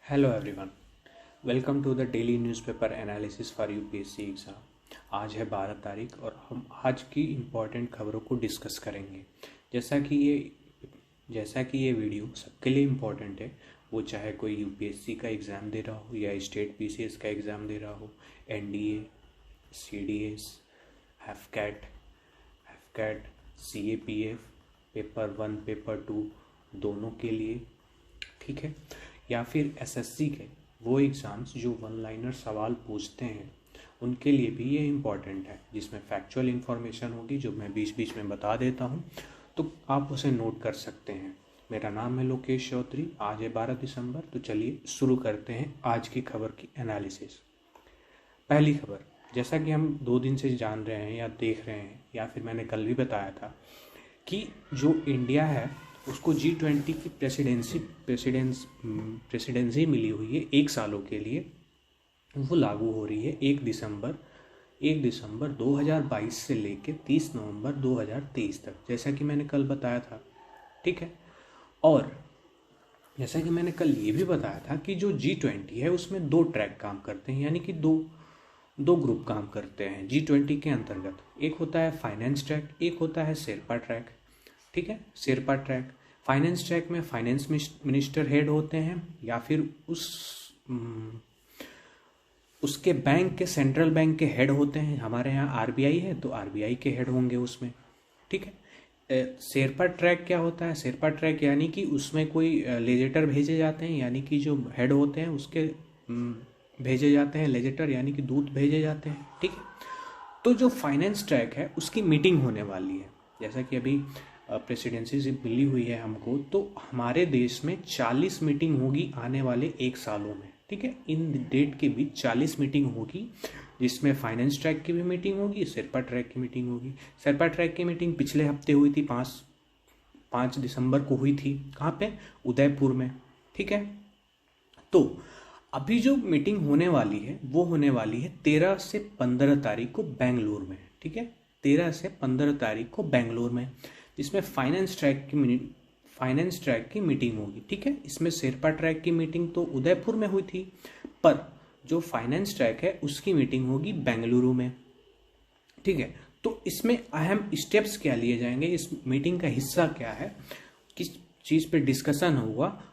Hello everyone, welcome to the daily newspaper analysis for UPSC exam. आज है 12 तारीख और हम आज की इम्पॉर्टेंट खबरों को डिस्कस करेंगे। जैसा कि ये वीडियो सबके लिए इम्पॉर्टेंट है, वो चाहे कोई यूपीएससी का एग्ज़ाम दे रहा हो या स्टेट पीसीएस का एग्ज़ाम दे रहा हो, NDA, CDS, AFCAT, CAPF, paper 1 paper 2 दोनों के लिए, ठीक है, या फिर एसएससी के वो एग्ज़ाम्स जो वन लाइनर सवाल पूछते हैं उनके लिए भी ये इम्पॉर्टेंट है, जिसमें फैक्चुअल इन्फॉर्मेशन होगी जो मैं बीच बीच में बता देता हूँ, तो आप उसे नोट कर सकते हैं। मेरा नाम है लोकेश चौधरी। आज है 12 दिसंबर, तो चलिए शुरू करते हैं आज की खबर की एनालिसिस। पहली खबर, जैसा कि हम 2 दिन से जान रहे हैं या देख रहे हैं या फिर मैंने कल भी बताया था कि जो इंडिया है उसको G20 की प्रेसिडेंसी मिली हुई है 1 सालों के लिए। वो लागू हो रही है 1 दिसंबर 2022 से लेकर 30 नवंबर 2023 तक, जैसा कि मैंने कल बताया था, ठीक है। और जैसा कि मैंने कल ये भी बताया था कि जो G20 है उसमें 2 ट्रैक काम करते हैं, यानी कि दो ग्रुप काम करते हैं G20 के अंतर्गत। एक होता है फाइनेंस ट्रैक, एक होता है शेरपा ट्रैक, ठीक है। शेरपा ट्रैक, फाइनेंस ट्रैक में फाइनेंस मिनिस्टर हेड होते हैं या फिर उसके बैंक के, सेंट्रल बैंक के हेड होते हैं। हमारे यहाँ आरबीआई है तो आरबीआई के हेड होंगे उसमें, ठीक है। शेरपा ट्रैक क्या होता है? शेरपा ट्रैक यानी कि उसमें कोई लेजेटर भेजे जाते हैं, यानी कि जो हेड होते हैं उसके भेजे जाते हैं लेजेटर, यानी कि दूत भेजे जाते हैं, ठीक है। तो जो फाइनेंस ट्रैक है उसकी मीटिंग होने वाली है, जैसा कि अभी प्रेसिडेंसी से मिली हुई है हमको, तो हमारे देश में 40 मीटिंग होगी आने वाले 1 सालों में, ठीक है। इन डेट के बीच 40 मीटिंग होगी, जिसमें फाइनेंस ट्रैक की भी मीटिंग होगी, शेरपा ट्रैक की मीटिंग होगी। शेरपा ट्रैक की मीटिंग पिछले हफ्ते हुई थी, 5 दिसंबर को हुई थी। कहाँ पे? उदयपुर में, ठीक है। तो अभी जो मीटिंग होने वाली है वो होने वाली है 13 से 15 तारीख को बेंगलुरु में, ठीक है। 13 से 15 तारीख को बेंगलुरु में, जिसमें फाइनेंस ट्रैक की मीटिंग होगी, ठीक है। इसमें शेरपा ट्रैक की मीटिंग तो उदयपुर में हुई थी, पर जो फाइनेंस ट्रैक है उसकी मीटिंग होगी बेंगलुरु में, ठीक है। तो इसमें अहम स्टेप्स क्या लिए जाएंगे, इस मीटिंग का हिस्सा क्या है, किस चीज़ पे डिस्कशन होगा,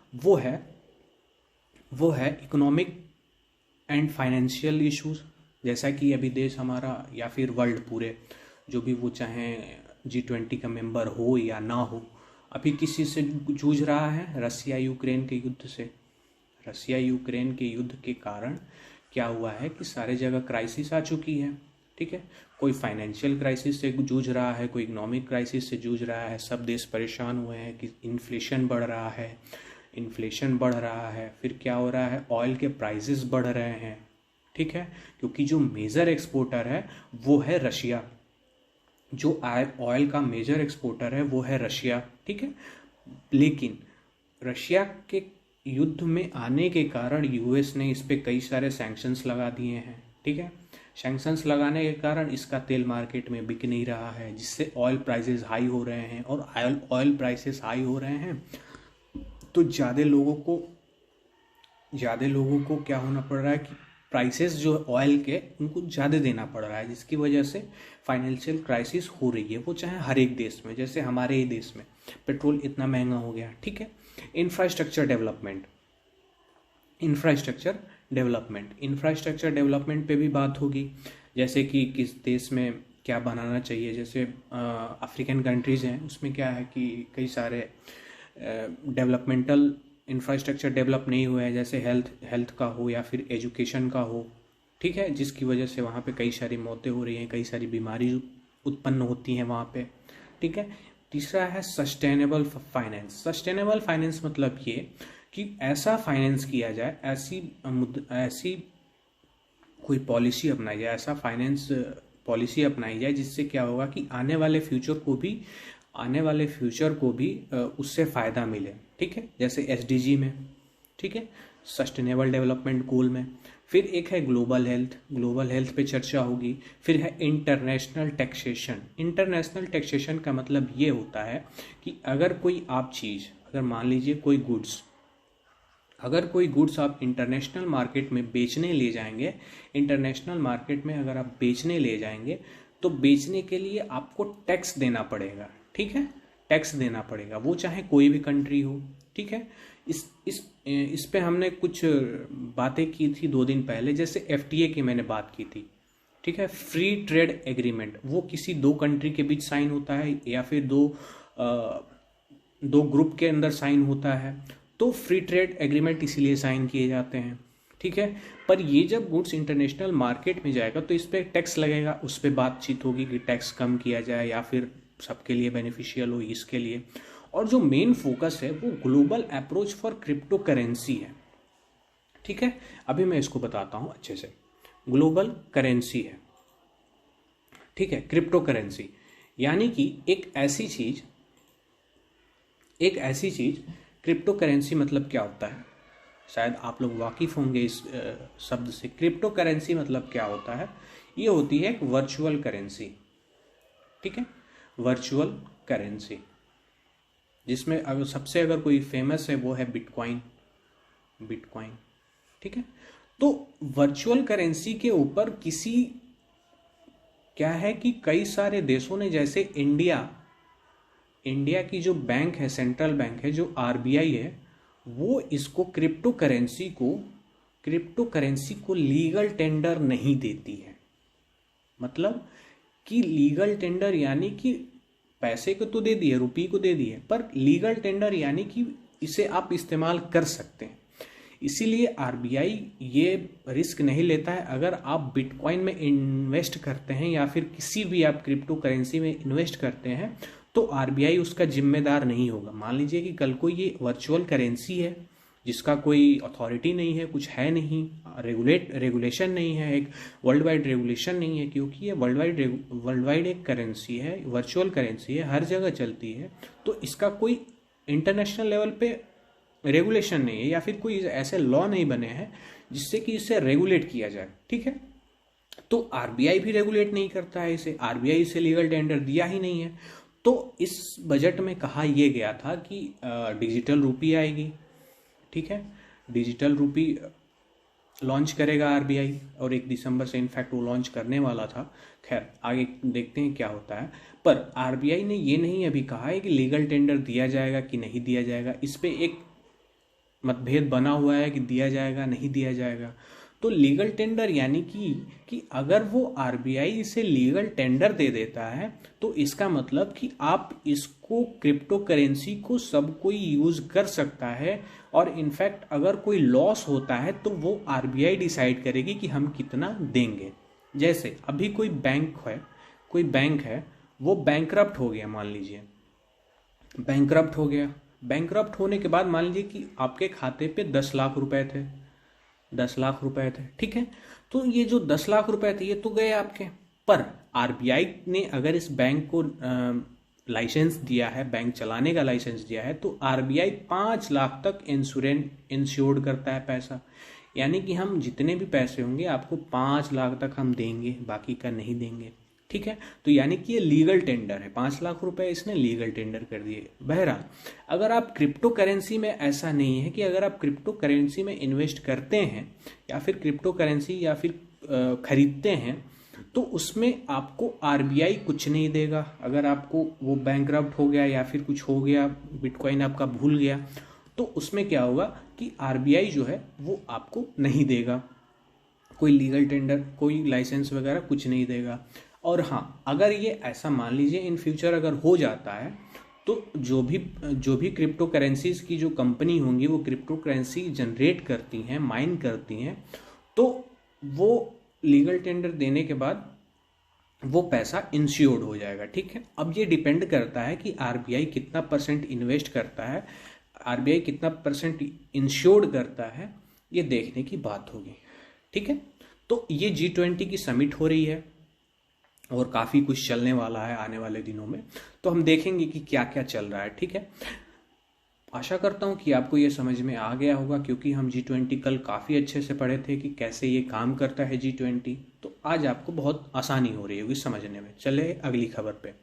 वो है इकोनॉमिक एंड फाइनेंशियल इश्यूज। जैसा कि अभी देश हमारा या फिर वर्ल्ड पूरे, जो भी वो चाहे G20 का मेंबर हो या ना हो, अभी किसी से जूझ रहा है? रसिया यूक्रेन के युद्ध से। रसिया यूक्रेन के युद्ध के कारण क्या हुआ है कि सारे जगह क्राइसिस आ चुकी है, ठीक है। कोई फाइनेंशियल क्राइसिस से जूझ रहा है, कोई इकोनॉमिक क्राइसिस से जूझ रहा है, सब देश परेशान हुए हैं कि इन्फ्लेशन बढ़ रहा है। फिर क्या हो रहा है? ऑयल के प्राइसेस बढ़ रहे हैं, ठीक है, क्योंकि जो मेजर एक्सपोर्टर है वो है रशिया। जो ऑयल का मेजर एक्सपोर्टर है वो है रशिया, ठीक है। लेकिन रशिया के युद्ध में आने के कारण यूएस ने इस पे कई सारे सैंक्शंस लगा दिए हैं, ठीक है। सैंक्शंस लगाने के कारण इसका तेल मार्केट में बिक नहीं रहा है, जिससे ऑयल प्राइसेस हाई हो रहे हैं, और ऑयल प्राइसेस हाई हो रहे हैं तो ज़्यादा लोगों को क्या होना पड़ रहा है कि प्राइसेस जो ऑयल के उनको ज़्यादा देना पड़ रहा है, जिसकी वजह से फाइनेंशियल क्राइसिस हो रही है। वो चाहे हर एक देश में, जैसे हमारे ही देश में पेट्रोल इतना महंगा हो गया, ठीक है। इंफ्रास्ट्रक्चर डेवलपमेंट पे भी बात होगी, जैसे कि किस देश में क्या बनाना चाहिए। जैसे अफ्रीकन कंट्रीज़ हैं, उसमें क्या है कि कई सारे डेवलपमेंटल इंफ्रास्ट्रक्चर डेवलप नहीं हुआ है, जैसे हेल्थ का हो या फिर एजुकेशन का हो, ठीक है, जिसकी वजह से वहाँ पे कई सारी मौतें हो रही हैं, कई सारी बीमारी उत्पन्न होती हैं वहाँ पे, ठीक है। तीसरा है सस्टेनेबल फाइनेंस मतलब ये कि ऐसा फाइनेंस किया जाए, ऐसी कोई पॉलिसी अपनाई जाए, ऐसा फाइनेंस पॉलिसी अपनाई जाए जिससे क्या होगा कि आने वाले फ्यूचर को भी उससे फ़ायदा मिले, ठीक है। जैसे एसडीजी में, ठीक है, सस्टेनेबल डेवलपमेंट गोल में। फिर एक है ग्लोबल हेल्थ पे चर्चा होगी। फिर है इंटरनेशनल टैक्सेशन का मतलब ये होता है कि अगर कोई अगर मान लीजिए कोई गुड्स अगर कोई गुड्स आप इंटरनेशनल मार्केट में बेचने ले जाएंगे, इंटरनेशनल मार्केट में अगर आप बेचने ले जाएंगे तो बेचने के लिए आपको टैक्स देना पड़ेगा, ठीक है, टैक्स देना पड़ेगा, वो चाहे कोई भी कंट्री हो, ठीक है। इस पे हमने कुछ बातें की थी 2 दिन पहले, जैसे एफटीए की मैंने बात की थी, ठीक है, फ्री ट्रेड एग्रीमेंट, वो किसी 2 कंट्री के बीच साइन होता है या फिर दो ग्रुप के अंदर साइन होता है, तो फ्री ट्रेड एग्रीमेंट इसीलिए साइन किए जाते हैं, ठीक है। पर ये जब गुड्स इंटरनेशनल मार्केट में जाएगा तो इस पर टैक्स लगेगा, उस पर बातचीत होगी कि टैक्स कम किया जाए या फिर सबके लिए बेनिफिशियल हो इसके लिए। और जो मेन फोकस है वो global approach for crypto currency है, ठीक है। अभी मैं इसको बताता हूं अच्छे से। ग्लोबल करेंसी है, ठीक है, क्रिप्टो करेंसी यानी कि एक ऐसी चीज क्रिप्टो करेंसी मतलब क्या होता है, शायद आप लोग वाकिफ होंगे इस शब्द से। क्रिप्टो करेंसी मतलब क्या होता है, ये होती है एक वर्चुअल करेंसी, ठीक है, वर्चुअल करेंसी, जिसमें अगर सबसे अगर कोई फेमस है वो है बिटकॉइन, ठीक है। तो वर्चुअल करेंसी के ऊपर क्या है कि कई सारे देशों ने, जैसे इंडिया की जो बैंक है, सेंट्रल बैंक है, जो आरबीआई है, वो इसको क्रिप्टो करेंसी को लीगल टेंडर नहीं देती है। मतलब कि लीगल टेंडर यानी कि पैसे को तो दे दिए, रुपये को दे दिए, पर लीगल टेंडर यानी कि इसे आप इस्तेमाल कर सकते हैं। इसीलिए आरबीआई ये रिस्क नहीं लेता है। अगर आप बिटकॉइन में इन्वेस्ट करते हैं या फिर किसी भी आप क्रिप्टो करेंसी में इन्वेस्ट करते हैं तो आरबीआई उसका जिम्मेदार नहीं होगा। मान लीजिए कि कल को ये वर्चुअल करेंसी है जिसका कोई अथॉरिटी नहीं है, कुछ है नहीं, रेगुलेशन नहीं है, एक वर्ल्ड वाइड रेगुलेशन नहीं है, क्योंकि ये वर्ल्ड वाइड एक करेंसी है, वर्चुअल करेंसी है, हर जगह चलती है, तो इसका कोई इंटरनेशनल लेवल पे रेगुलेशन नहीं है या फिर कोई ऐसे लॉ नहीं बने हैं जिससे कि इसे रेगुलेट किया जाए, ठीक है। तो आरबीआई भी रेगुलेट नहीं करता है इसे, आरबीआई इसे लीगल टेंडर दिया ही नहीं है। तो इस बजट में कहा यह गया था कि डिजिटल रूपी आएगी, ठीक है, डिजिटल रूपी लॉन्च करेगा आरबीआई, और 1 दिसंबर से इनफैक्ट वो लॉन्च करने वाला था। खैर आगे देखते हैं क्या होता है। पर आरबीआई ने ये नहीं अभी कहा है कि लीगल टेंडर दिया जाएगा कि नहीं दिया जाएगा, इस पे एक मतभेद बना हुआ है कि दिया जाएगा नहीं दिया जाएगा। तो लीगल टेंडर यानी कि अगर वो आरबीआई इसे लीगल टेंडर दे देता है तो इसका मतलब कि आप इसको क्रिप्टो करेंसी को सब कोई यूज कर सकता है, और इनफैक्ट अगर कोई लॉस होता है तो वो आरबीआई डिसाइड करेगी कि हम कितना देंगे। जैसे अभी कोई बैंक है वो बैंकरप्ट हो गया, मान लीजिए बैंकरप्ट होने के बाद मान लीजिए कि आपके खाते पे 10 लाख रुपए थे, 10 लाख रुपए थे, ठीक है। तो ये जो 10 लाख रुपए थे ये तो गए आपके, पर आरबीआई ने अगर इस बैंक को लाइसेंस दिया है, बैंक चलाने का लाइसेंस दिया है, तो आरबीआई 5 लाख तक इंश्योर्ड करता है पैसा। यानी कि हम जितने भी पैसे होंगे आपको 5 लाख तक हम देंगे, बाकी का नहीं देंगे, ठीक है। तो यानी कि ये लीगल टेंडर है, 5 लाख रुपए इसने लीगल टेंडर कर दिए। बहरहाल अगर आप क्रिप्टो करेंसी में ऐसा नहीं है कि अगर आप क्रिप्टो करेंसी में इन्वेस्ट करते हैं या फिर क्रिप्टो करेंसी या फिर खरीदते हैं तो उसमें आपको आरबीआई कुछ नहीं देगा। अगर आपको वो बैंकरप्ट हो गया या फिर कुछ हो गया, बिटकॉइन आपका भूल गया, तो उसमें क्या होगा कि आरबीआई जो है वो आपको नहीं देगा, कोई लीगल टेंडर, कोई लाइसेंस वगैरह कुछ नहीं देगा। और हाँ, अगर ये ऐसा मान लीजिए इन फ्यूचर अगर हो जाता है तो जो भी क्रिप्टो करेंसीज की जो कंपनी होंगी वो क्रिप्टो करेंसी जनरेट करती हैं, माइन करती हैं, तो वो लीगल टेंडर देने के बाद वो पैसा इंश्योर्ड हो जाएगा, ठीक है। अब ये डिपेंड करता है कि आरबीआई कितना % इन्वेस्ट करता है, आरबीआई कितना % इंश्योर्ड करता है, ये देखने की बात होगी, ठीक है। तो ये G20 की समिट हो रही है और काफ़ी कुछ चलने वाला है आने वाले दिनों में, तो हम देखेंगे कि क्या क्या चल रहा है, ठीक है। आशा करता हूँ कि आपको ये समझ में आ गया होगा, क्योंकि हम G20 कल काफ़ी अच्छे से पढ़े थे कि कैसे ये काम करता है G20, तो आज आपको बहुत आसानी हो रही होगी समझने में। चले अगली खबर पे।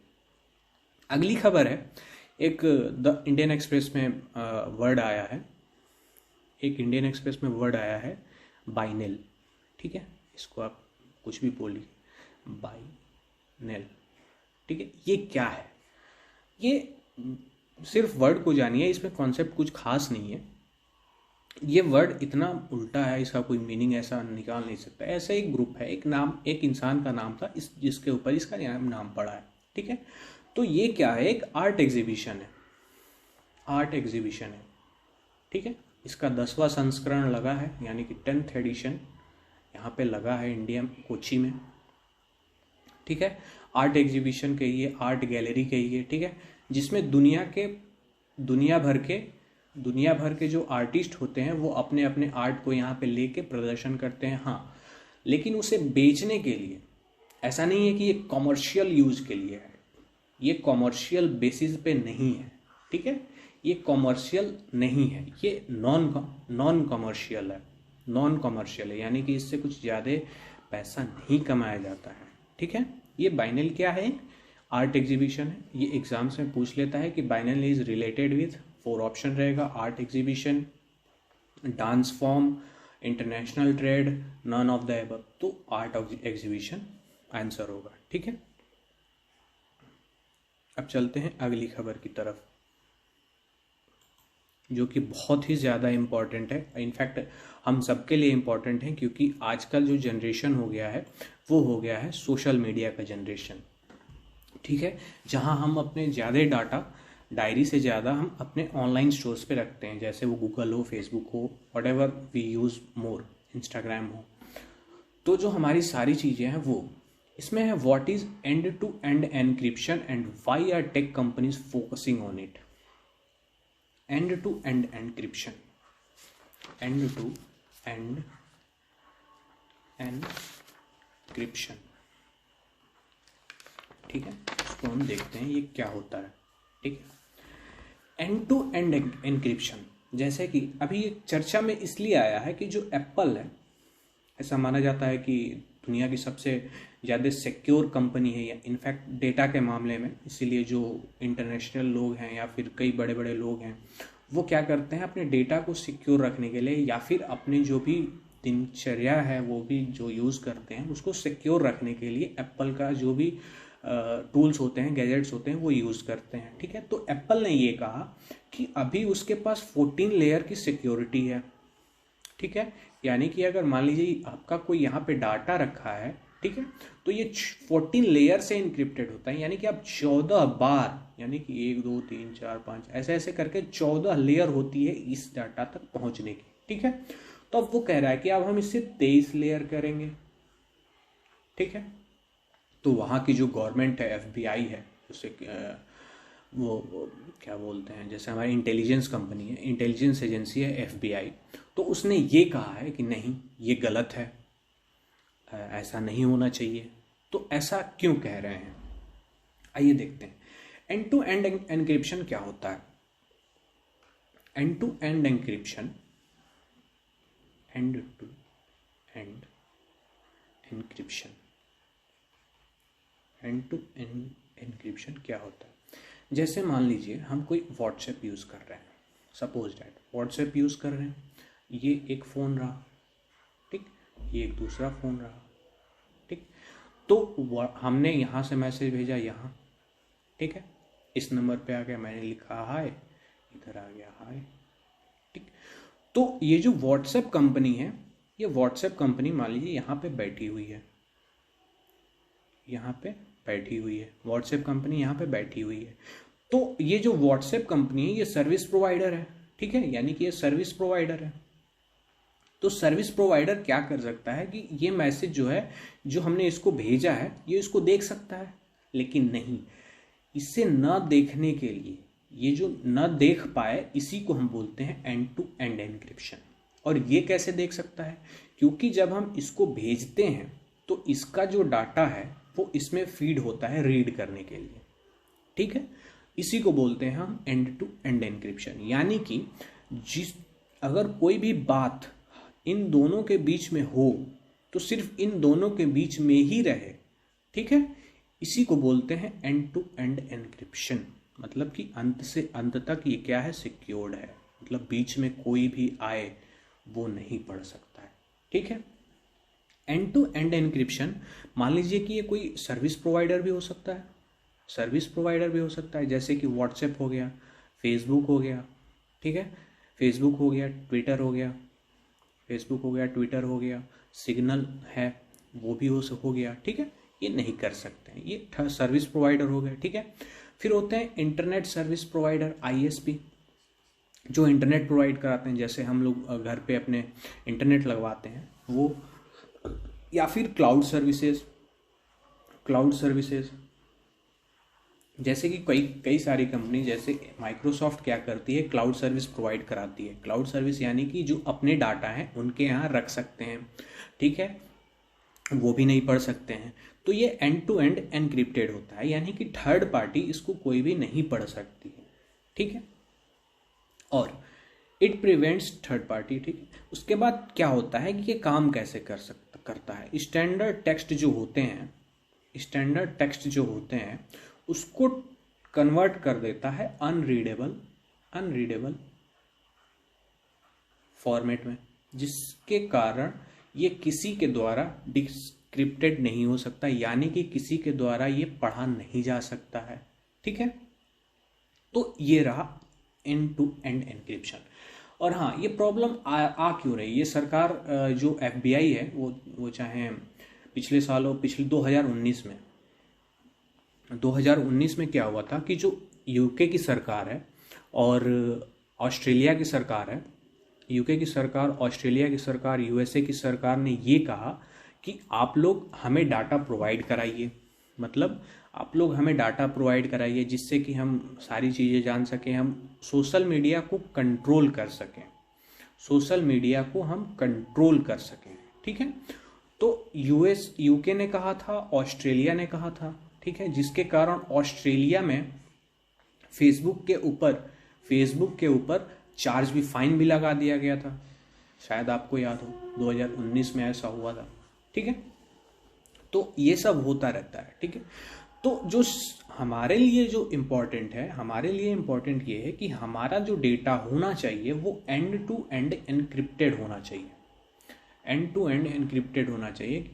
अगली खबर है एक द इंडियन एक्सप्रेस में वर्ड आया है एक इंडियन एक्सप्रेस में वर्ड आया है बाइनेल, ठीक है, इसको आप कुछ भी बोलिए, बाइनेल, ठीक है। ये क्या है? ये सिर्फ वर्ड को जानिए, इसमें कॉन्सेप्ट कुछ खास नहीं है। ये वर्ड इतना उल्टा है, इसका कोई मीनिंग ऐसा निकाल नहीं सकता। ऐसा एक ग्रुप है, एक नाम, एक इंसान का नाम था इस जिसके ऊपर इसका नाम पड़ा है, ठीक है। तो ये क्या है? एक आर्ट एग्जीबिशन है, आर्ट एग्जीबिशन है, ठीक है। इसका 10वां संस्करण लगा है, यानी कि 10th एडिशन यहाँ पे लगा है इंडिया में, कोची में, ठीक है। आर्ट एग्जीबिशन कहिए, आर्ट गैलरी कहिए, ठीक है, जिसमें दुनिया भर के जो आर्टिस्ट होते हैं वो अपने अपने आर्ट को यहाँ पे लेके प्रदर्शन करते हैं। हाँ, लेकिन उसे बेचने के लिए, ऐसा नहीं है कि ये कॉमर्शियल यूज के लिए है, ये कॉमर्शियल बेसिस पे नहीं है, ठीक है। ये कॉमर्शियल नहीं है, ये नॉन कॉमर्शियल है, यानी कि इससे कुछ ज़्यादा पैसा नहीं कमाया जाता है, ठीक है। ये बाइनेल क्या है? आर्ट एग्जीबिशन है। ये एग्जाम्स में पूछ लेता है कि biennale is related with, 4 option रहेगा, art exhibition, dance form, international trade, none of the above. तो आर्ट एग्जीबिशन आंसर होगा, ठीक है। अब चलते हैं अगली खबर की तरफ, जो कि बहुत ही ज़्यादा इम्पॉर्टेंट है। इनफैक्ट हम सबके लिए इम्पॉर्टेंट है, क्योंकि आजकल जो जनरेशन हो गया है वो हो गया है सोशल मीडिया का जनरेशन, ठीक है। जहां हम अपने ज़्यादा डाटा, डायरी से ज़्यादा हम अपने ऑनलाइन स्टोर्स पे रखते हैं, जैसे वो गूगल हो, फेसबुक हो, whatever we use more, Instagram हो। तो जो हमारी सारी चीज़ें हैं वो इसमें है, what is end to end encryption and why are tech companies focusing on it. End to end encryption, end to end encryption, ठीक है। इसको हम देखते हैं ये क्या होता है, ठीक है। एंड टू एंड एनक्रिप्शन, जैसे कि अभी ये चर्चा में इसलिए आया है कि जो एप्पल है, ऐसा माना जाता है कि दुनिया की सबसे ज़्यादा सिक्योर कंपनी है, या इनफैक्ट डेटा के मामले में। इसीलिए जो इंटरनेशनल लोग हैं या फिर कई बड़े बड़े लोग हैं वो क्या करते हैं, अपने डेटा को सिक्योर रखने के लिए या फिर अपने जो भी दिनचर्या है वो भी जो यूज़ करते हैं उसको सिक्योर रखने के लिए एप्पल का जो भी टूल्स होते हैं, गैजेट्स होते हैं, वो यूज़ करते हैं, ठीक है। तो एप्पल ने ये कहा कि अभी उसके पास 14 लेयर की सिक्योरिटी है, ठीक है। यानी कि अगर मान लीजिए आपका कोई यहाँ पे डाटा रखा है, ठीक है, तो ये 14 लेयर से इनक्रिप्टेड होता है, यानी कि आप 14 बार, यानी कि 1 2 3 4 5 ऐसे ऐसे करके 14 लेयर होती है इस डाटा तक पहुंचने की, ठीक है। तो अब वो कह रहा है कि अब हम इससे 23 लेयर करेंगे, ठीक है। तो वहाँ की जो गवर्नमेंट है, FBI है, उसे वो क्या बोलते हैं, जैसे हमारी इंटेलिजेंस कंपनी है, इंटेलिजेंस एजेंसी है FBI, तो उसने ये कहा है कि नहीं, ये गलत है, ऐसा नहीं होना चाहिए। तो ऐसा क्यों कह रहे हैं, आइए देखते हैं। एंड टू एंड एनक्रिप्शन क्या होता है? End to end encryption, end to end encryption, end to end encryption क्या होता है? जैसे मान लीजिए हम कोई व्हाट्सएप यूज़ कर रहे हैं, सपोज डैट व्हाट्सएप यूज़ कर रहे हैं, ये एक फ़ोन रहा, ठीक, ये एक दूसरा फ़ोन रहा, ठीक। तो हमने यहाँ से मैसेज भेजा यहाँ, ठीक है, इस नंबर पे आ गया, मैंने लिखा हाय, इधर आ गया हाय, ठीक। तो ये जो व्हाट्सएप कंपनी है, ये व्हाट्सएप कंपनी मान लीजिए यहाँ पे बैठी हुई है, यहाँ पे बैठी हुई है, व्हाट्सएप कंपनी यहाँ पे बैठी हुई है। तो ये जो व्हाट्सएप कंपनी है ये सर्विस प्रोवाइडर है, ठीक है, यानी कि ये सर्विस प्रोवाइडर है। तो सर्विस प्रोवाइडर क्या कर सकता है कि ये मैसेज जो है, जो हमने इसको भेजा है, ये इसको देख सकता है, लेकिन नहीं, इसे न देखने के लिए, ये जो न देख पाए, इसी को हम बोलते हैं एंड टू एंड एनक्रिप्शन। और ये कैसे देख सकता है? क्योंकि जब हम इसको भेजते हैं तो इसका जो डाटा है वो इसमें फीड होता है रीड करने के लिए, ठीक है। इसी को बोलते हैं हम एंड टू एंड एनक्रिप्शन। यानी कि अगर कोई भी बात इन दोनों के बीच में हो तो सिर्फ इन दोनों के बीच में ही रहे, ठीक है। इसी को बोलते हैं एंड टू एंड एनक्रिप्शन, मतलब कि अंत से अंत तक ये क्या है, सिक्योर्ड है, मतलब बीच में कोई भी आए वो नहीं पढ़ सकता है। ठीक है। एंड टू एंड एनक्रिप्शन, मान लीजिए कि ये कोई सर्विस प्रोवाइडर भी हो सकता है, सर्विस प्रोवाइडर भी हो सकता है, जैसे कि व्हाट्सएप हो गया, फेसबुक हो गया। ठीक है, फेसबुक हो गया, ट्विटर हो गया, फेसबुक हो गया, ट्विटर हो गया, सिग्नल है वो भी हो गया। ठीक है, ये नहीं कर सकते हैं, ये सर्विस प्रोवाइडर हो गए। ठीक है, फिर होते हैं इंटरनेट सर्विस प्रोवाइडर, आईएसपी, जो इंटरनेट प्रोवाइड कराते हैं, जैसे हम लोग घर पे अपने इंटरनेट लगवाते हैं वो, या फिर क्लाउड सर्विसेज, क्लाउड सर्विसेज जैसे कि कई कई सारी कंपनी, जैसे माइक्रोसॉफ्ट क्या करती है, क्लाउड सर्विस प्रोवाइड कराती है। क्लाउड सर्विस यानी कि जो अपने डाटा हैं उनके यहाँ रख सकते हैं। ठीक है, वो भी नहीं पढ़ सकते हैं। तो ये एंड टू एंड एनक्रिप्टेड होता है, यानी कि थर्ड पार्टी इसको कोई भी नहीं पढ़ सकती है। ठीक है, और इट प्रिवेंट्स थर्ड पार्टी। ठीक है, उसके बाद क्या होता है कि ये काम कैसे करता है। स्टैंडर्ड टेक्स्ट जो होते हैं, स्टैंडर्ड टेक्स्ट जो होते हैं उसको कन्वर्ट कर देता है अनरीडेबल फॉर्मेट में, जिसके कारण ये किसी के द्वारा डिस्क्रिप्टेड नहीं हो सकता, यानी कि किसी के द्वारा ये पढ़ा नहीं जा सकता है। ठीक है, तो ये रहा एंड टू एंड एनक्रिप्शन। और हाँ, ये प्रॉब्लम आ क्यों रही, ये सरकार जो एफबीआई है वो चाहे पिछले सालों, पिछले 2019 में क्या हुआ था कि जो यूके की सरकार है और ऑस्ट्रेलिया की सरकार है, यूके की सरकार, ऑस्ट्रेलिया की सरकार, यूएसए की सरकार ने ये कहा कि आप लोग हमें डाटा प्रोवाइड कराइए, मतलब आप लोग हमें डाटा प्रोवाइड कराइए जिससे कि हम सारी चीज़ें जान सकें, हम सोशल मीडिया को कंट्रोल कर सकें, सोशल मीडिया को हम कंट्रोल कर सकें। ठीक है, तो यूके ने कहा था, ऑस्ट्रेलिया ने कहा था। ठीक है, जिसके कारण ऑस्ट्रेलिया में फेसबुक के ऊपर चार्ज भी, फाइन भी लगा दिया गया था, शायद आपको याद हो 2019 में ऐसा हुआ था। ठीक है, तो ये सब होता रहता है। ठीक है, तो जो हमारे लिए जो इम्पोर्टेंट है, हमारे लिए इम्पोर्टेंट ये है कि हमारा जो डेटा होना चाहिए वो एंड टू एंड एनक्रिप्टेड होना चाहिए, एंड टू एंड एनक्रिप्टेड होना चाहिए,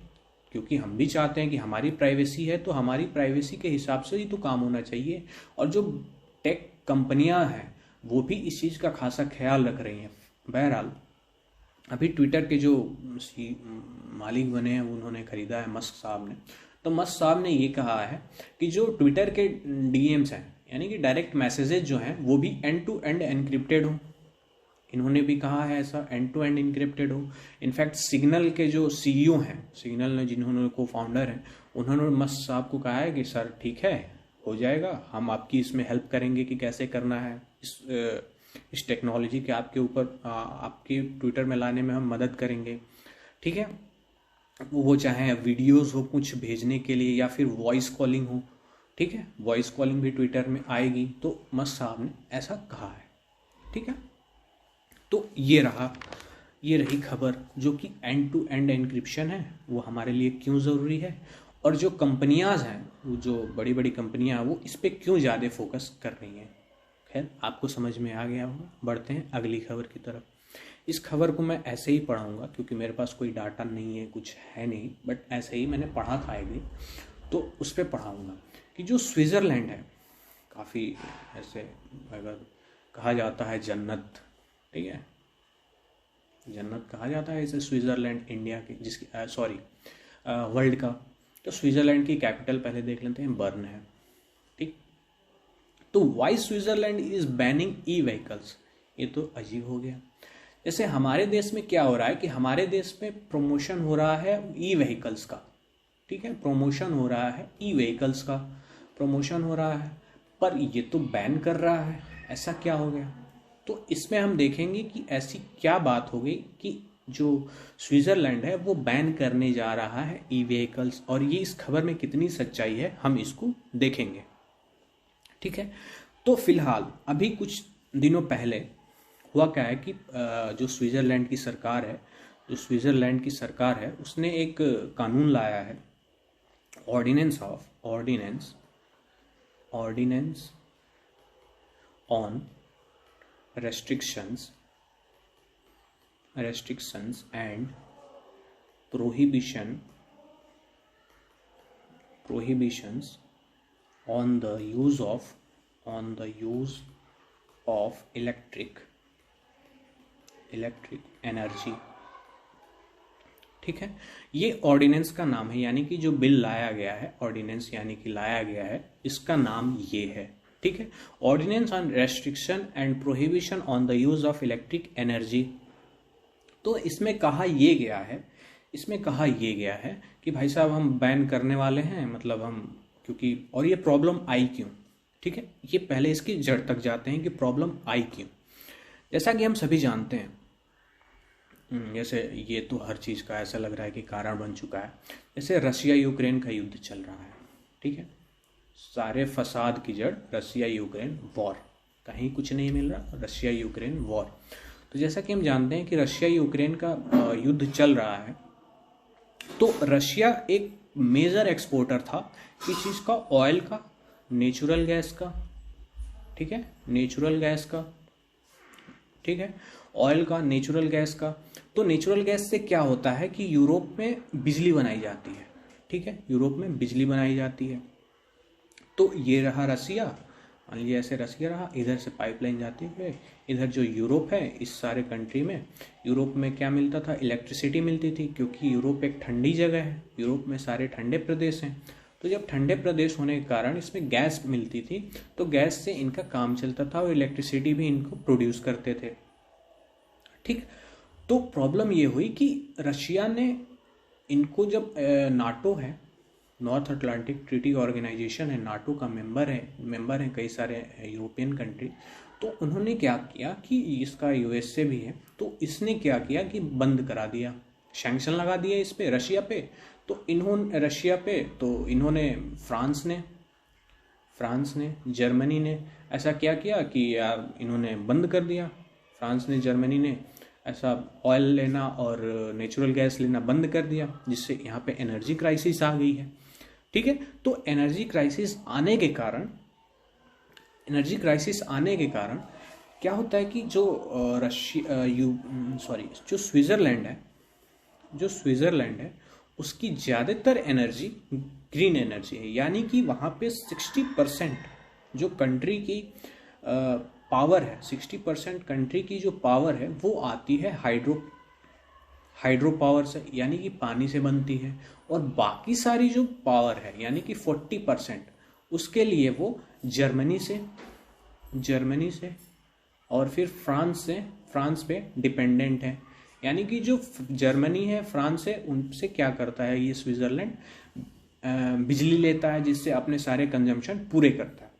क्योंकि हम भी चाहते हैं कि हमारी प्राइवेसी है तो हमारी प्राइवेसी के हिसाब से ही तो काम होना चाहिए। और जो टेक कंपनियां हैं वो भी इस चीज़ का खासा ख्याल रख रही हैं। बहरहाल अभी ट्विटर के जो मालिक बने हैं उन्होंने खरीदा है, मस्क साहब ने, तो मस्क साहब ने ये कहा है कि जो ट्विटर के डीएम्स हैं, यानी कि डायरेक्ट मैसेजेस जो हैं वो भी एंड टू एंड एनक्रिप्टेड हो। इन्होंने भी कहा है ऐसा, एंड टू एंड इनक्रिप्टेड हो। इनफैक्ट सिग्नल के जो सीईओ हैं, सिग्नल ने जिन्होंने को फाउंडर हैं, उन्होंने मस्क साहब को कहा है कि सर ठीक है, हो जाएगा, हम आपकी इसमें हेल्प करेंगे कि कैसे करना है, इस टेक्नोलॉजी के आपके ऊपर, आपके ट्विटर में लाने में हम मदद करेंगे। ठीक है, वो चाहे वीडियोस हो कुछ भेजने के लिए या फिर वॉइस कॉलिंग हो। ठीक है, वॉइस कॉलिंग भी ट्विटर में आएगी, तो मस्क साहब ने ऐसा कहा है। ठीक है, तो ये रही खबर, जो कि एंड टू एंड एनक्रिप्शन है वो हमारे लिए क्यों ज़रूरी है, और जो कंपनियां हैं, वो जो बड़ी बड़ी कंपनियां हैं वो इस पर क्यों ज़्यादा फोकस कर रही हैं। खैर, आपको समझ में आ गया होगा। बढ़ते हैं अगली खबर की तरफ। इस खबर को मैं ऐसे ही पढ़ाऊँगा क्योंकि मेरे पास कोई डाटा नहीं है, कुछ है नहीं, बट ऐसे ही मैंने पढ़ा था एक दिन, तो उस पर पढ़ाऊँगा कि जो स्विट्ज़रलैंड है, काफ़ी ऐसे अगर कहा जाता है जन्नत, ठीक है, जन्नत कहा जाता है इसे स्विट्ज़रलैंड इंडिया की, जिसकी वर्ल्ड का। तो स्विट्ज़रलैंड की कैपिटल पहले देख लेते हैं, बर्न है। ठीक, तो why Switzerland is banning e vehicles, ये तो अजीब हो गया। जैसे हमारे देश में क्या हो रहा है कि हमारे देश में प्रमोशन हो रहा है ई व्हीकल्स का। ठीक है, प्रमोशन हो रहा है ई व्हीकल्स का, प्रमोशन हो रहा है, पर ये तो बैन कर रहा है, ऐसा क्या हो गया। तो इसमें हम देखेंगे कि ऐसी क्या बात हो गई कि जो स्विट्ज़रलैंड है वो बैन करने जा रहा है ई व्हीकल्स, और ये इस खबर में कितनी सच्चाई है हम इसको देखेंगे। ठीक है, तो फिलहाल अभी कुछ दिनों पहले हुआ क्या है कि जो स्विट्ज़रलैंड की सरकार है उसने एक कानून लाया है, ordinance on restrictions and prohibitions on the use of electric energy. ठीक है, ये ऑर्डिनेंस का नाम है, यानी कि जो बिल लाया गया है, ऑर्डिनेंस यानी कि लाया गया है, इसका नाम ये है। ठीक है, ordinance on restriction and prohibition on the use of electric energy. तो इसमें कहा ये गया है कि भाई साहब हम बैन करने वाले हैं, मतलब हम क्योंकि, और ये प्रॉब्लम आई क्यों। ठीक है, ये पहले इसकी जड़ तक जाते हैं कि प्रॉब्लम आई क्यों। जैसा कि हम सभी जानते हैं, जैसे ये तो हर चीज़ का ऐसा लग रहा है कि कारण बन चुका है, जैसे रशिया यूक्रेन का युद्ध चल रहा है। ठीक है, सारे फसाद की जड़ रशिया यूक्रेन वॉर, कहीं कुछ नहीं मिल रहा, रशिया यूक्रेन वॉर। तो जैसा कि हम जानते हैं कि रशिया यूक्रेन का युद्ध चल रहा है, तो रशिया एक मेजर एक्सपोर्टर था किस चीज़ का, ऑयल का, नेचुरल गैस का। ठीक है, नेचुरल गैस का, ठीक है, ऑयल का, नेचुरल गैस का। तो नेचुरल गैस से क्या होता है कि यूरोप में बिजली बनाई जाती है। ठीक है, यूरोप में बिजली बनाई जाती है। तो ये रहा रसिया, मान लीजिए ऐसे रसिया रहा, इधर से पाइपलाइन जाती है, इधर जो यूरोप है, इस सारे कंट्री में, यूरोप में क्या मिलता था, इलेक्ट्रिसिटी मिलती थी, क्योंकि यूरोप एक ठंडी जगह है, यूरोप में सारे ठंडे प्रदेश हैं। तो जब ठंडे प्रदेश होने के कारण इसमें गैस मिलती थी, तो गैस से इनका काम चलता था और इलेक्ट्रिसिटी भी इनको प्रोड्यूस करते थे। ठीक, तो प्रॉब्लम ये हुई कि रशिया ने इनको, जब नाटो है, नॉर्थ अटलांटिक ट्रीटी ऑर्गेनाइजेशन है, नाटो का मेंबर है कई सारे यूरोपियन कंट्री, तो उन्होंने क्या किया कि इसका यूएसए भी है, तो इसने क्या किया कि बंद करा दिया, सैंक्शन लगा दिया इस पे, रशिया पे। तो इन्होंने फ्रांस ने जर्मनी ने ऐसा क्या किया कि यार इन्होंने बंद कर दिया, फ्रांस ने जर्मनी ने ऐसा ऑयल लेना और नेचुरल गैस लेना बंद कर दिया, जिससे यहाँ पे एनर्जी क्राइसिस आ गई है। ठीक है, तो एनर्जी क्राइसिस आने के कारण क्या होता है कि जो स्विट्जरलैंड है उसकी ज़्यादातर एनर्जी ग्रीन एनर्जी है, यानी कि वहाँ पे 60% जो कंट्री की पावर है, 60% कंट्री की जो पावर है वो आती है हाइड्रो पावर से, यानी कि पानी से बनती है। और बाकी सारी जो पावर है यानी कि 40% उसके लिए वो जर्मनी से और फिर फ्रांस पे डिपेंडेंट है। यानी कि जो जर्मनी है, फ्रांस है, उनसे क्या करता है ये स्विट्जरलैंड, बिजली लेता है, जिससे अपने सारे कंजम्पशन पूरे करता है।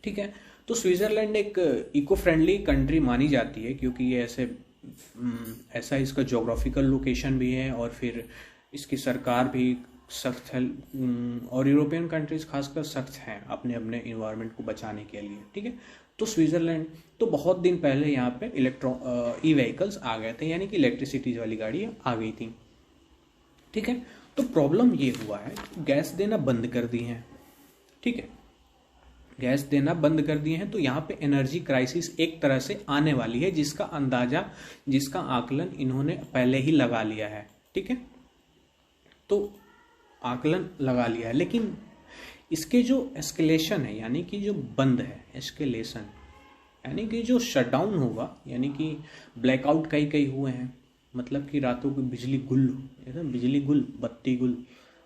ठीक है, तो स्विट्जरलैंड एक इको फ्रेंडली कंट्री मानी जाती है, क्योंकि ये ऐसा इसका जोग्राफिकल लोकेशन भी है, और फिर इसकी सरकार भी सख्त है, और यूरोपियन कंट्रीज खासकर सख्त हैं अपने इन्वायरमेंट को बचाने के लिए। ठीक है, तो स्विट्जरलैंड, तो बहुत दिन पहले यहाँ पे ई व्हीकल्स आ गए थे, यानी कि इलेक्ट्रिसिटी वाली गाड़ी आ गई थी। ठीक है, तो प्रॉब्लम ये हुआ है, गैस देना बंद कर दी है। ठीक है, गैस देना बंद कर दिए हैं, तो यहाँ पे एनर्जी क्राइसिस एक तरह से आने वाली है, जिसका आकलन इन्होंने पहले ही लगा लिया है। ठीक है, तो आकलन लगा लिया है, लेकिन इसके जो एस्केलेशन है, यानी कि जो बंद है, एस्केलेशन यानी कि जो शटडाउन होगा, यानी कि ब्लैकआउट कई हुए हैं, मतलब कि रातों की बिजली गुल, बत्ती गुल,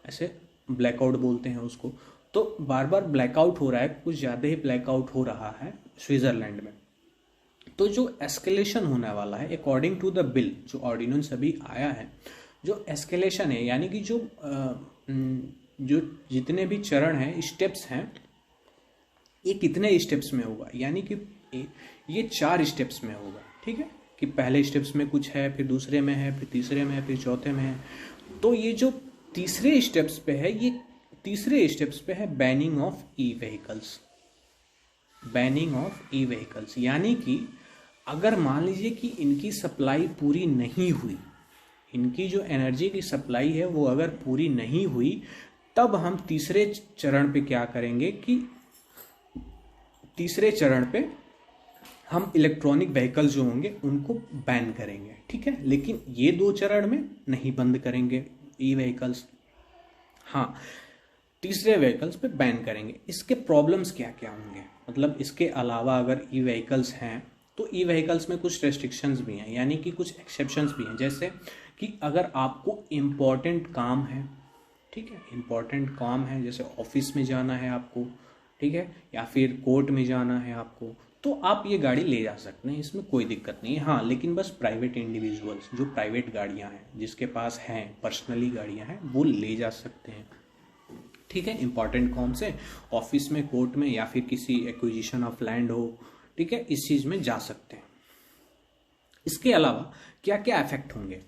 ऐसे ब्लैकआउट बोलते हैं उसको। तो बार बार ब्लैकआउट हो रहा है, कुछ ज़्यादा ही ब्लैकआउट हो रहा है स्विट्जरलैंड में। तो जो एस्केलेशन होने वाला है, अकॉर्डिंग टू द बिल, जो ऑर्डिनेंस अभी आया है, जो एस्केलेशन है, यानी कि जो जितने भी चरण हैं, स्टेप्स हैं, ये कितने स्टेप्स में होगा, यानी कि ये 4 स्टेप्स में होगा। ठीक है, कि पहले स्टेप्स में कुछ है, फिर दूसरे में है, फिर तीसरे में है, फिर चौथे में है। तो ये जो तीसरे स्टेप्स पे है, ये तीसरे स्टेप्स पे है बैनिंग ऑफ ई व्हीकल्स, यानी कि अगर मान लीजिए कि इनकी सप्लाई पूरी नहीं हुई, इनकी जो एनर्जी की सप्लाई है वो अगर पूरी नहीं हुई, तब हम तीसरे चरण पे क्या करेंगे कि तीसरे चरण पे हम इलेक्ट्रॉनिक व्हीकल्स जो होंगे उनको बैन करेंगे, ठीक है। लेकिन ये 2 चरण में नहीं बंद करेंगे ई व्हीकल्स, हाँ तीसरे व्हीकल्स पे बैन करेंगे। इसके प्रॉब्लम्स क्या क्या होंगे, मतलब इसके अलावा अगर ई व्हीकल्स हैं तो ई व्हीकल्स में कुछ रेस्ट्रिक्शंस भी हैं, यानी कि कुछ एक्सेप्शंस भी हैं। जैसे कि अगर आपको इम्पॉर्टेंट काम है, ठीक है, इम्पॉर्टेंट काम है, जैसे ऑफिस में जाना है आपको, ठीक है, या फिर कोर्ट में जाना है आपको, तो आप ये गाड़ी ले जा सकते हैं, इसमें कोई दिक्कत नहीं है। हाँ, लेकिन बस प्राइवेट इंडिविजुअल्स, जो प्राइवेट गाड़ियाँ हैं, जिसके पास हैं पर्सनली गाड़ियाँ हैं, वो ले जा सकते हैं, ठीक है। इंपॉर्टेंट कॉम से ऑफिस में, कोर्ट में, या फिर किसी एक्विजिशन ऑफ लैंड हो, ठीक है, इस चीज में जा सकते हैं। इसके अलावा क्या क्या इफेक्ट होंगे,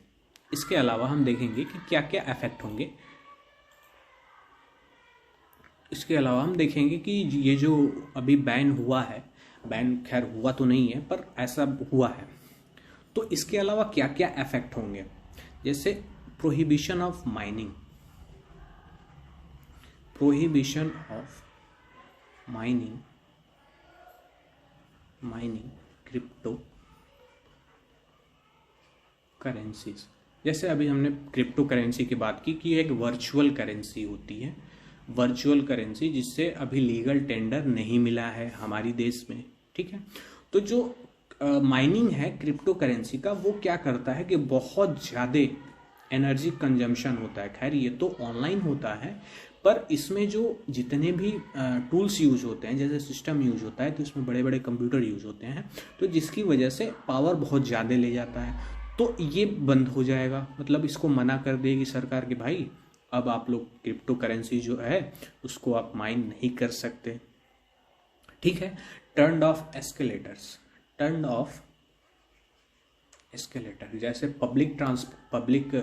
इसके अलावा हम देखेंगे कि क्या क्या इफेक्ट होंगे। इसके अलावा हम देखेंगे कि ये जो अभी बैन हुआ है, बैन खैर हुआ तो नहीं है पर ऐसा हुआ है, तो इसके अलावा क्या क्या इफेक्ट होंगे। जैसे prohibition of mining, prohibition of mining crypto currencies. जैसे अभी हमने क्रिप्टो करेंसी की बात की कि एक वर्चुअल करेंसी होती है, वर्चुअल करेंसी जिससे अभी लीगल टेंडर नहीं मिला है हमारी देश में, ठीक है। तो जो माइनिंग है क्रिप्टो करेंसी का, वो क्या करता है कि बहुत ज़्यादा एनर्जी कंजम्पशन होता है। खैर ये तो ऑनलाइन होता है, पर इसमें जो जितने भी टूल्स यूज होते हैं, जैसे सिस्टम यूज होता है, तो इसमें बड़े बड़े कंप्यूटर यूज होते हैं, तो जिसकी वजह से पावर बहुत ज़्यादा ले जाता है। तो ये बंद हो जाएगा, मतलब इसको मना कर देगी सरकार कि भाई अब आप लोग क्रिप्टो करेंसी जो है उसको आप माइन नहीं कर सकते, ठीक है। Turn off escalators, turn off escalator, जैसे पब्लिक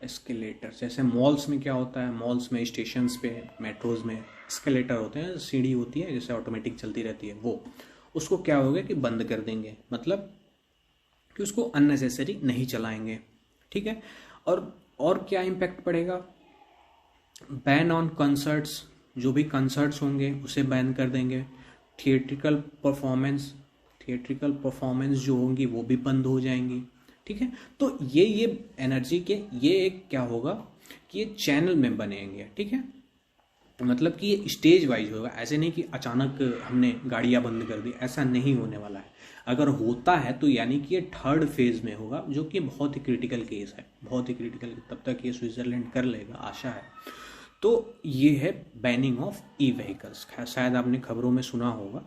एस्केलेटर, जैसे मॉल्स में क्या होता है, मॉल्स में, स्टेशंस पे, मेट्रोज में एस्केलेटर होते हैं, सीढ़ी होती है जैसे ऑटोमेटिक चलती रहती है, वो उसको क्या होगा कि बंद कर देंगे, मतलब कि उसको अननेसेसरी नहीं चलाएंगे, ठीक है। और क्या इम्पैक्ट पड़ेगा, बैन ऑन कंसर्ट्स, जो भी कंसर्ट्स होंगे उसे बैन कर देंगे। थिएट्रिकल परफॉर्मेंस जो होंगी वो भी बंद हो जाएंगी, ठीक है। तो ये एनर्जी के ये एक क्या होगा कि ये चैनल में बनेंगे, ठीक है, मतलब कि ये स्टेज वाइज होगा, ऐसे नहीं कि अचानक हमने गाड़ियां बंद कर दी, ऐसा नहीं होने वाला है। अगर होता है तो यानी कि ये 3rd फेज में होगा, जो कि बहुत ही क्रिटिकल केस है, बहुत ही क्रिटिकल, तब तक ये स्विट्जरलैंड कर लेगा, आशा है। तो ये है बैनिंग ऑफ ई व्हीकल्स, शायद आपने खबरों में सुना होगा,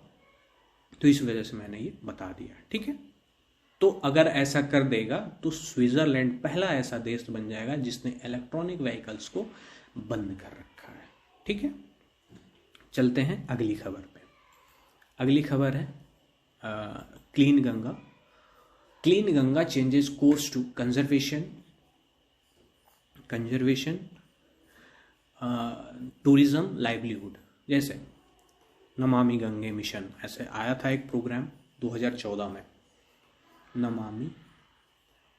तो इस वजह से मैंने ये बता दिया, ठीक है। तो अगर ऐसा कर देगा तो स्विट्जरलैंड पहला ऐसा देश बन जाएगा जिसने इलेक्ट्रॉनिक व्हीकल्स को बंद कर रखा है, ठीक है। चलते हैं अगली खबर पे। अगली खबर है clean Ganga. Clean Ganga changes course to conservation, tourism, livelihood. जैसे नमामि गंगे मिशन, ऐसे आया था एक प्रोग्राम 2014 में, नमामि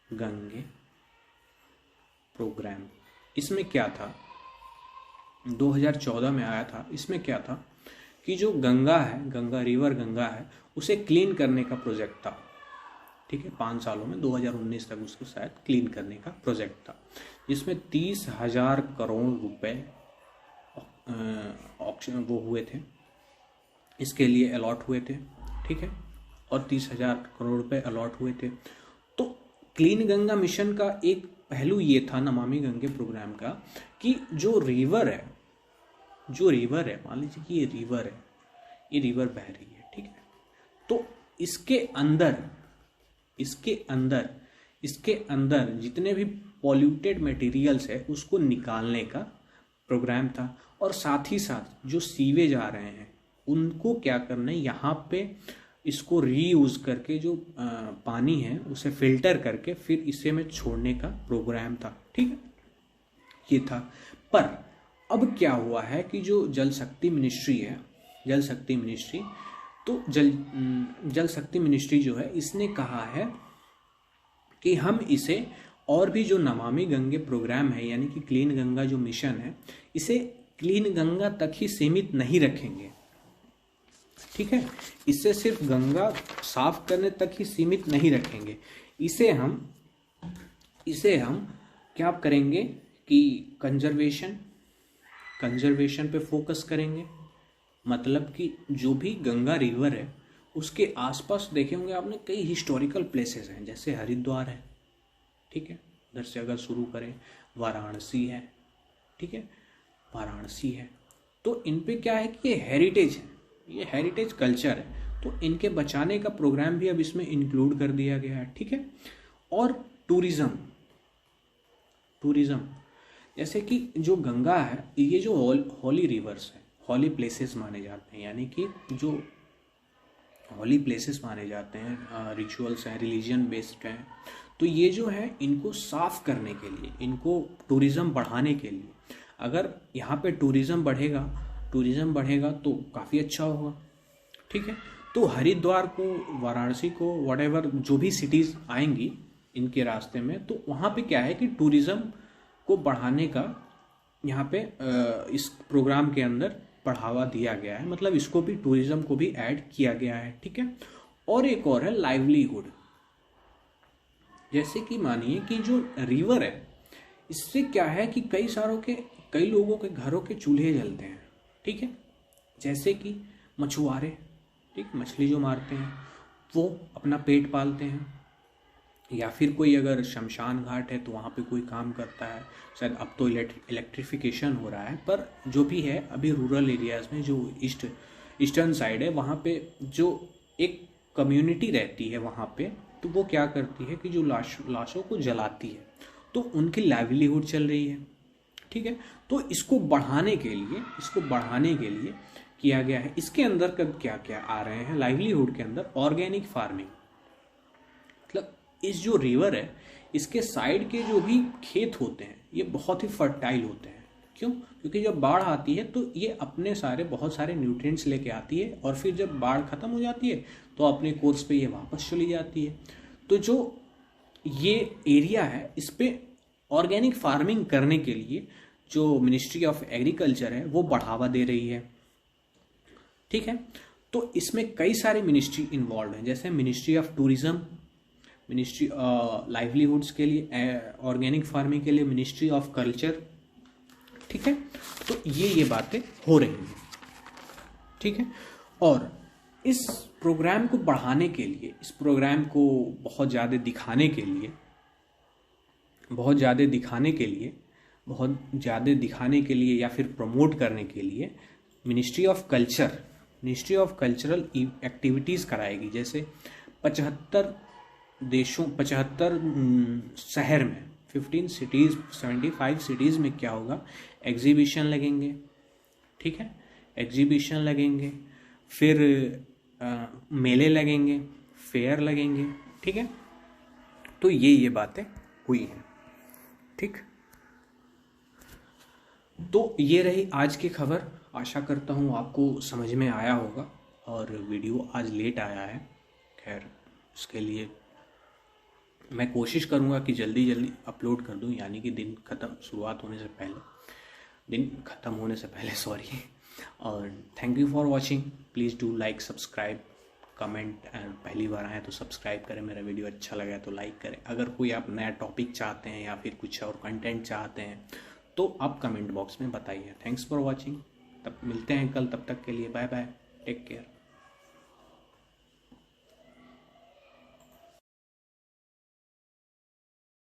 गंगे प्रोग्राम। इसमें क्या था, 2014 में आया था। इसमें क्या था कि जो गंगा है, गंगा रिवर गंगा है, उसे क्लीन करने का प्रोजेक्ट था, ठीक है। 5 सालों में 2019 तक उसको शायद क्लीन करने का प्रोजेक्ट था, जिसमें 30,000 करोड़ रुपए ऑप्शन वो हुए थे, इसके लिए अलॉट हुए थे, ठीक है, और 30,000 करोड़ रुपए अलॉट हुए थे। तो क्लीन गंगा मिशन का एक पहलू ये था नमामि गंगे प्रोग्राम का कि जो रिवर है, मान लीजिए कि ये रिवर है, ये रिवर बह रही है, ठीक है, तो इसके अंदर जितने भी पॉल्यूटेड मटेरियल्स है उसको निकालने का प्रोग्राम था। और साथ ही साथ जो सीवेज आ रहे हैं उनको क्या करना है, यहाँ पे इसको रीयूज करके जो पानी है उसे फिल्टर करके फिर इसे में छोड़ने का प्रोग्राम था, ठीक है, ये था। पर अब क्या हुआ है कि जो जल शक्ति मिनिस्ट्री है, जल शक्ति मिनिस्ट्री जो है, इसने कहा है कि हम इसे और भी जो नमामि गंगे प्रोग्राम है, यानी कि क्लीन गंगा जो मिशन है, इसे क्लीन गंगा तक ही सीमित नहीं रखेंगे, ठीक है। इसे सिर्फ गंगा साफ करने तक ही सीमित नहीं रखेंगे, इसे हम क्या करेंगे कि कंजर्वेशन पे फोकस करेंगे। मतलब कि जो भी गंगा रिवर है उसके आसपास देखे होंगे आपने कई हिस्टोरिकल प्लेसेस हैं, जैसे हरिद्वार है, ठीक है, उधर से अगर शुरू करें वाराणसी है, ठीक है, वाराणसी है, तो इन पे क्या है कि ये हेरिटेज है, ये हेरिटेज कल्चर है, तो इनके बचाने का प्रोग्राम भी अब इसमें इंक्लूड कर दिया गया है, ठीक है। और टूरिज्म जैसे कि जो गंगा है, ये जो हॉली रिवर्स है, हॉली प्लेसेस माने जाते हैं, यानी कि जो हॉली प्लेसेस माने जाते हैं, रिचुअल्स हैं, रिलीजन बेस्ड हैं, तो ये जो है इनको साफ करने के लिए, इनको टूरिज्म बढ़ाने के लिए, अगर यहाँ पे टूरिज्म बढ़ेगा तो काफ़ी अच्छा होगा, ठीक है। तो हरिद्वार को, वाराणसी को, व्हाटएवर जो भी सिटीज़ आएंगी इनके रास्ते में, तो वहाँ पे क्या है कि टूरिज्म को बढ़ाने का यहाँ पे इस प्रोग्राम के अंदर बढ़ावा दिया गया है, मतलब इसको भी, टूरिज्म को भी ऐड किया गया है, ठीक है। और एक और है लाइवलीहुड। जैसे कि मानिए कि जो रिवर है, इससे क्या है कि कई लोगों के घरों के चूल्हे जलते हैं, ठीक है, जैसे कि मछुआरे, ठीक, मछली जो मारते हैं वो अपना पेट पालते हैं, या फिर कोई अगर शमशान घाट है तो वहाँ पे कोई काम करता है, शायद अब तो इलेक्ट्रिफिकेशन हो रहा है, पर जो भी है अभी रूरल एरियाज़ में, जो ईस्टर्न साइड है, वहाँ पे जो एक कम्युनिटी रहती है वहाँ पे, तो वो क्या करती है कि जो लाशों को जलाती है, तो उनकी लाइवलीहुड चल रही है, ठीक है। तो इसको बढ़ाने के लिए किया गया है। इसके अंदर कब क्या क्या आ रहे हैं लाइवलीहुड के अंदर, ऑर्गेनिक फार्मिंग, मतलब इस जो रिवर है इसके साइड के जो भी खेत होते हैं ये बहुत ही फर्टाइल होते हैं। क्यों? क्योंकि जब बाढ़ आती है तो ये अपने बहुत सारे न्यूट्रिएंट्स लेके आती है, और फिर जब बाढ़ खत्म हो जाती है तो अपने कोर्स पे ये वापस चली जाती है। तो जो ये एरिया है इस पे ऑर्गेनिक फार्मिंग करने के लिए जो मिनिस्ट्री ऑफ एग्रीकल्चर है वो बढ़ावा दे रही है, ठीक है। तो इसमें कई सारे मिनिस्ट्री इन्वॉल्व हैं, जैसे ministry of tourism, ministry livelihoods के लिए, ऑर्गेनिक फार्मिंग के लिए मिनिस्ट्री ऑफ कल्चर, ठीक है। तो ये बातें हो रही हैं, ठीक है। और इस प्रोग्राम को बढ़ाने के लिए, इस प्रोग्राम को बहुत ज़्यादा दिखाने के लिए, या फिर प्रमोट करने के लिए मिनिस्ट्री ऑफ कल्चरल एक्टिविटीज़ कराएगी। जैसे 75 शहर में 75 सिटीज़ में क्या होगा, एग्जीबिशन लगेंगे, ठीक है, एग्जीबिशन लगेंगे, फिर मेले लगेंगे, फेयर लगेंगे, ठीक है। तो ये बातें हुई हैं, ठीक। तो ये रही आज की खबर। आशा करता हूँ आपको समझ में आया होगा, और वीडियो आज लेट आया है, खैर उसके लिए मैं कोशिश करूँगा कि जल्दी अपलोड कर दूँ, यानी कि दिन ख़त्म होने से पहले सॉरी। और thank you for watching. Please do like, subscribe, comment, and पहली बार आए तो सब्सक्राइब करें, मेरा वीडियो अच्छा लगा तो लाइक करें। अगर कोई आप नया टॉपिक चाहते हैं या फिर कुछ और कंटेंट चाहते हैं तो आप कमेंट बॉक्स में बताइए। Thanks for watching. तब मिलते हैं कल, तब तक के लिए बाय बाय, टेक केयर।